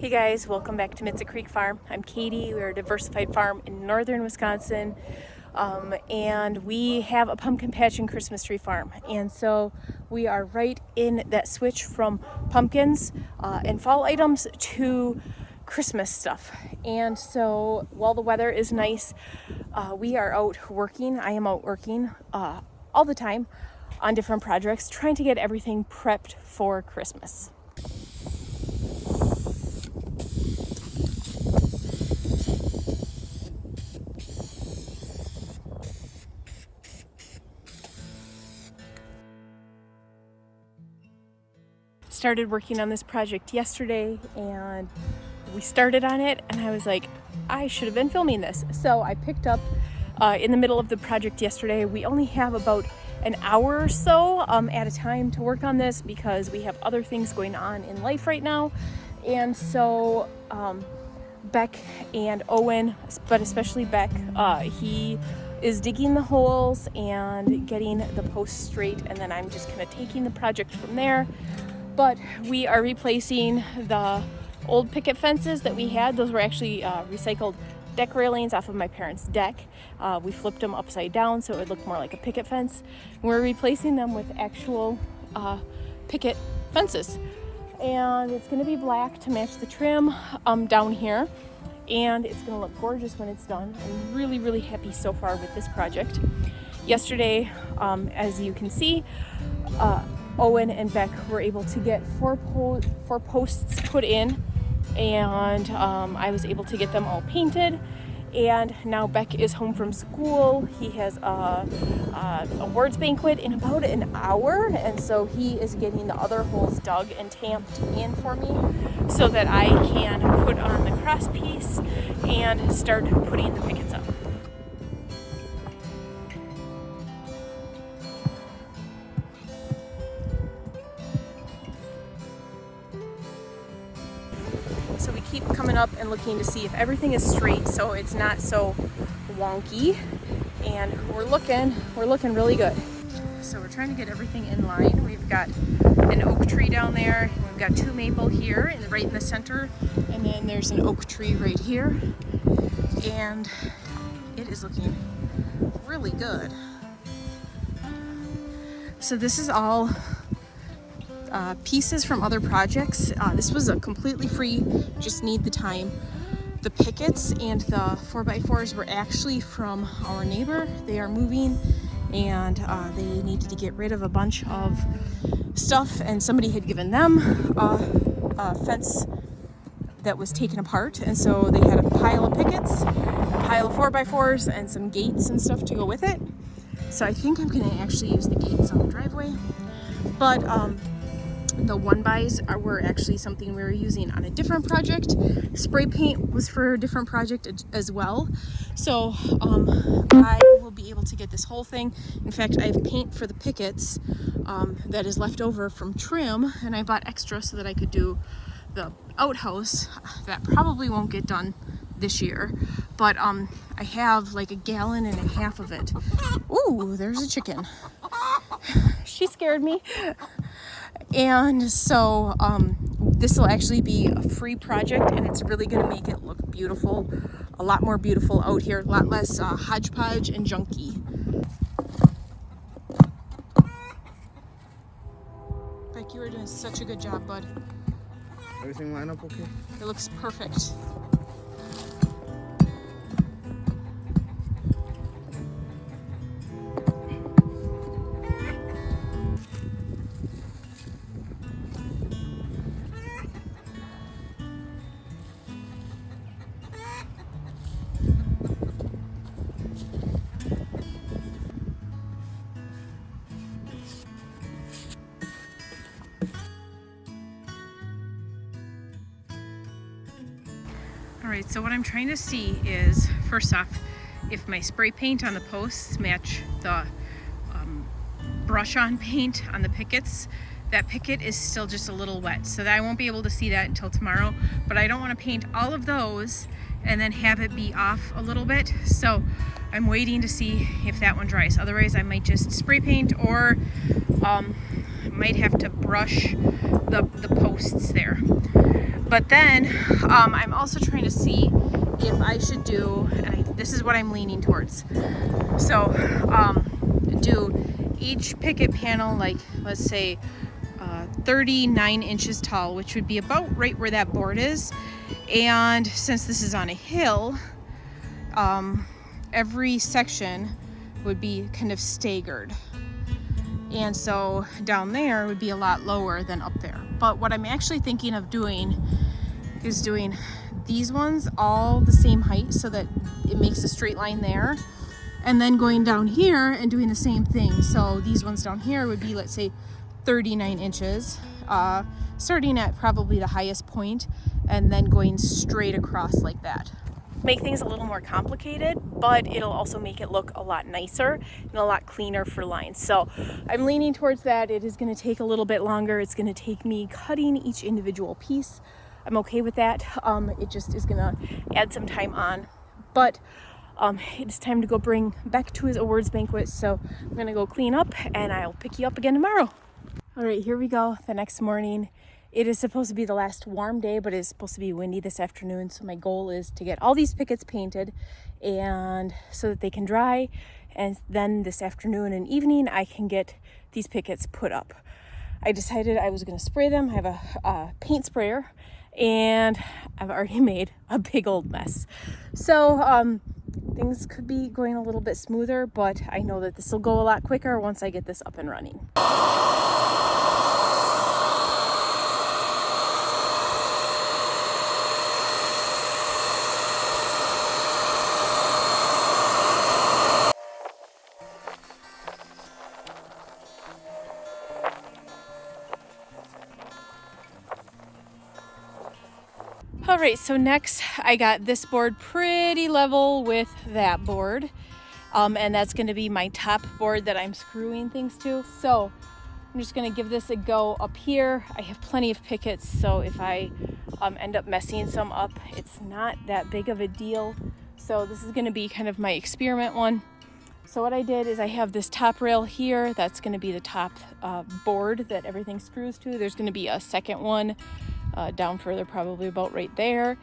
Hey guys, welcome back to Mitza Creek Farm. I'm Katie. We're a diversified farm in northern Wisconsin, and we have a pumpkin patch and Christmas tree farm. And so we are right in that switch from pumpkins and fall items to Christmas stuff. And so while the weather is nice, we are out working. I am out working all the time on different projects, trying to get everything prepped for Christmas. Started working on this project yesterday, and we started on it, and I was like, I should have been filming this. So I picked up in the middle of the project yesterday. We only have about an hour or so at a time to work on this because we have other things going on in life right now. And so Beck and Owen, but especially Beck, he is digging the holes and getting the posts straight, and then I'm just kind of taking the project from there. But we are replacing the old picket fences that we had. Those were actually recycled deck railings off of my parents' deck. We flipped them upside down so it would look more like a picket fence. We're replacing them with actual picket fences. And it's gonna be black to match the trim down here. And it's gonna look gorgeous when it's done. I'm really, really happy so far with this project. Yesterday, as you can see, Owen and Beck were able to get four posts put in, and I was able to get them all painted. And now Beck is home from school. He has a awards banquet in about an hour, and so he is getting the other holes dug and tamped in for me so that I can put on the cross piece and start putting the pickets up. So we keep coming up and looking to see if everything is straight so it's not so wonky, and we're looking really good. So we're trying to get everything in line. We've got an oak tree down there, we've got two maple here right in the center, and then there's an oak tree right here, and it is looking really good. So this is all pieces from other projects. This was a completely free, just need the time. The pickets and the 4x4s were actually from our neighbor. They are moving, and they needed to get rid of a bunch of stuff, and somebody had given them a fence that was taken apart, and so they had a pile of pickets, a pile of 4x4s, and some gates and stuff to go with it. So I think I'm gonna actually use the gates on the driveway, but the 1-bys were actually something we were using on a different project. Spray paint was for a different project as well. So I will be able to get this whole thing. In fact, I have paint for the pickets that is left over from trim, and I bought extra so that I could do the outhouse. That probably won't get done this year, but I have like 1.5 gallons of it. Ooh, there's a chicken. She scared me. And so this will actually be a free project, and it's really going to make it look beautiful, a lot more beautiful out here, a lot less hodgepodge and junky. Beck, you were doing such a good job, bud. Everything line up okay? It looks perfect. All right, so what I'm trying to see is, first off, if my spray paint on the posts match the brush-on paint on the pickets. That picket is still just a little wet, so that I won't be able to see that until tomorrow, but I don't want to paint all of those and then have it be off a little bit, so I'm waiting to see if that one dries. Otherwise, I might just spray paint, or might have to brush the posts there. But then I'm also trying to see if I should do, and this is what I'm leaning towards. So do each picket panel, like let's say 39 inches tall, which would be about right where that board is. And since this is on a hill, every section would be kind of staggered. And so down there would be a lot lower than up there. But what I'm actually thinking of doing is doing these ones all the same height so that it makes a straight line there. And then going down here and doing the same thing. So these ones down here would be, let's say, 39 inches, starting at probably the highest point and then going straight across like that. Make things a little more complicated, but it'll also make it look a lot nicer and a lot cleaner for lines. So I'm leaning towards that. It is going to take a little bit longer. It's going to take me cutting each individual piece. I'm okay with that. It just is going to add some time on, but it's time to go bring Beck to his awards banquet. So I'm going to go clean up and I'll pick you up again tomorrow. All right, here we go. The next morning. It is supposed to be the last warm day, but it's supposed to be windy this afternoon. So my goal is to get all these pickets painted and so that they can dry. And then this afternoon and evening, I can get these pickets put up. I decided I was going to spray them. I have a paint sprayer and I've already made a big old mess. So things could be going a little bit smoother, but I know that this will go a lot quicker once I get this up and running. All right, so next I got this board pretty level with that board. And that's gonna be my top board that I'm screwing things to. So I'm just gonna give this a go up here. I have plenty of pickets, so if I end up messing some up, it's not that big of a deal. So this is gonna be kind of my experiment one. So what I did is I have this top rail here. That's gonna be the top board that everything screws to. There's gonna be a second one down further, probably about right there.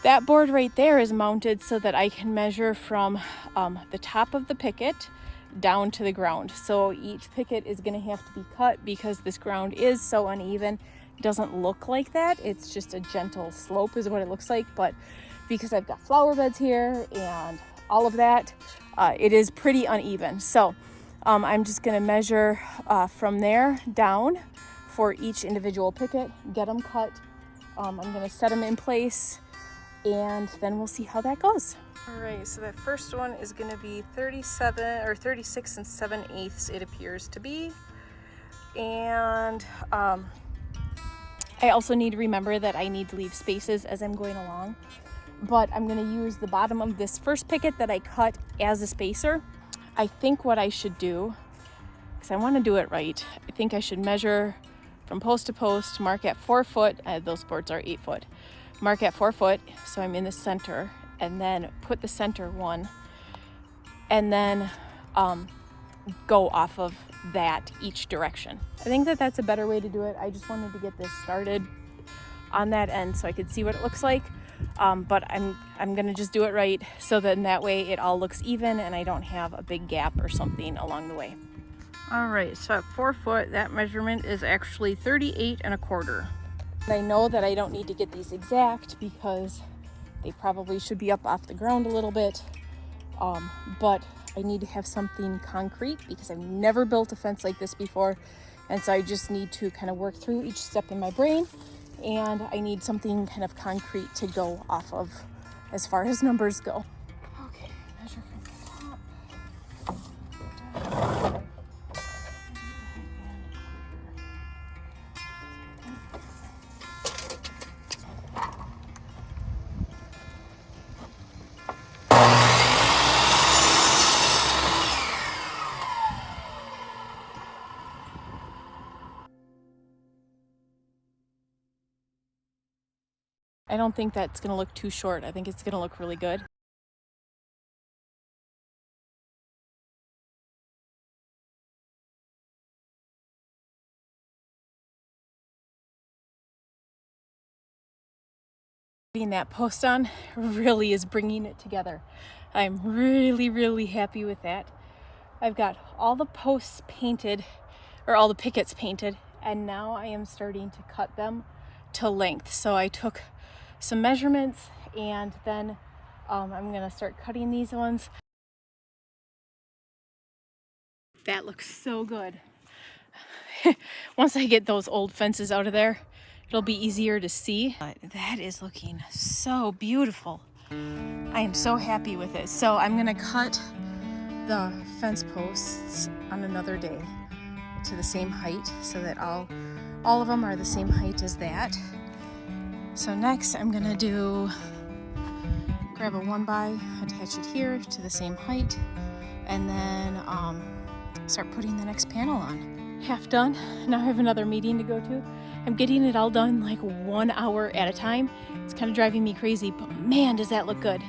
That board right there is mounted so that I can measure from the top of the picket down to the ground. So each picket is going to have to be cut because this ground is so uneven. It doesn't look like that. It's just a gentle slope is what it looks like. But because I've got flower beds here and all of that, it is pretty uneven. So I'm just going to measure from there down for each individual picket, get them cut. I'm going to set them in place and then we'll see how that goes. All right, so that first one is going to be 37 or 36 7/8 it appears to be. And I also need to remember that I need to leave spaces as I'm going along. But I'm going to use the bottom of this first picket that I cut as a spacer. I think what I should do, because I want to do it right, I think I should measure from post to post, mark at 4 foot. Those boards are 8 foot. Mark at 4 foot, so I'm in the center, and then put the center one, and then go off of that each direction. I think that that's a better way to do it. I just wanted to get this started on that end so I could see what it looks like. But I'm gonna just do it right so that in that way it all looks even and I don't have a big gap or something along the way. All right, so at 4 foot, that measurement is actually 38 1/4. I know that I don't need to get these exact because they probably should be up off the ground a little bit. But I need to have something concrete because I've never built a fence like this before. And so I just need to kind of work through each step in my brain. And I need something kind of concrete to go off of as far as numbers go. Okay, measure from the top. I don't think that's going to look too short. I think it's going to look really good. Putting that post on really is bringing it together. I'm really happy with that. I've got all the posts painted, or all the pickets painted, and now I am starting to cut them to length. So I took some measurements, and then I'm gonna start cutting these ones. That looks so good. Once I get those old fences out of there, it'll be easier to see. But that is looking so beautiful. I am so happy with it. So I'm gonna cut the fence posts on another day to the same height so that all of them are the same height as that. So next I'm gonna grab a 1x, attach it here to the same height, and then start putting the next panel on. Half done. Now I have another meeting to go to. I'm getting it all done like 1 hour at a time. It's kind of driving me crazy, but man, does that look good.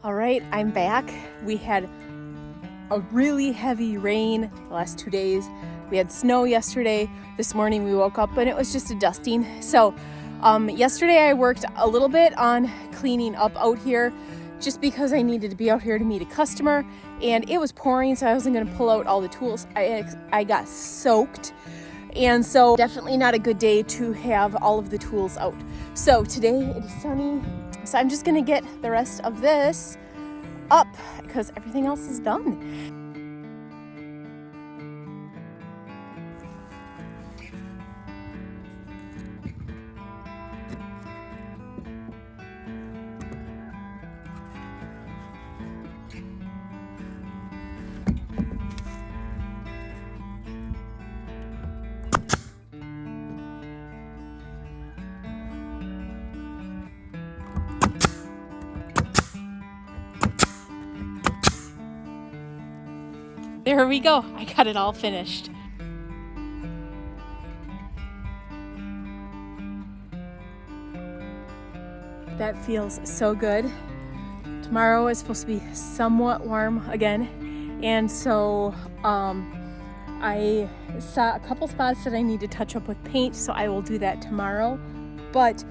All right, I'm back. We had a really heavy rain the last 2 days. We had snow yesterday. This morning we woke up and it was just a dusting. So yesterday I worked a little bit on cleaning up out here just because I needed to be out here to meet a customer, and it was pouring, so I wasn't gonna pull out all the tools. I got soaked, and so definitely not a good day to have all of the tools out. So today it is sunny, so I'm just gonna get the rest of this up because everything else is done. There we go. I got it all finished. That feels so good. Tomorrow is supposed to be somewhat warm again, and so I saw a couple spots that I need to touch up with paint, so I will do that tomorrow. But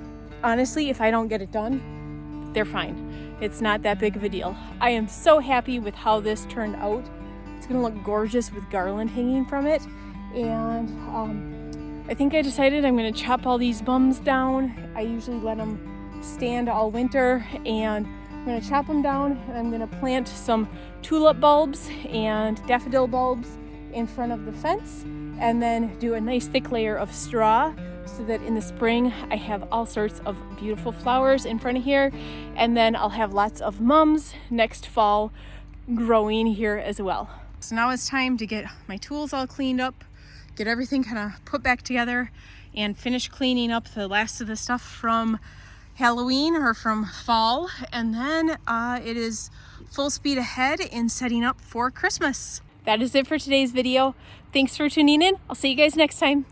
honestly, if I don't get it done, they're fine. It's not that big of a deal. I am so happy with how this turned out. It's gonna look gorgeous with garland hanging from it. And I think I decided I'm gonna chop all these bums down. I usually let them stand all winter, and I'm gonna chop them down, and I'm gonna plant some tulip bulbs and daffodil bulbs in front of the fence, and then do a nice thick layer of straw so that in the spring I have all sorts of beautiful flowers in front of here, and then I'll have lots of mums next fall growing here as well. So now it's time to get my tools all cleaned up, get everything kind of put back together, and finish cleaning up the last of the stuff from Halloween or from fall, and then it is full speed ahead in setting up for Christmas. That is it for today's video. Thanks for tuning in. I'll see you guys next time.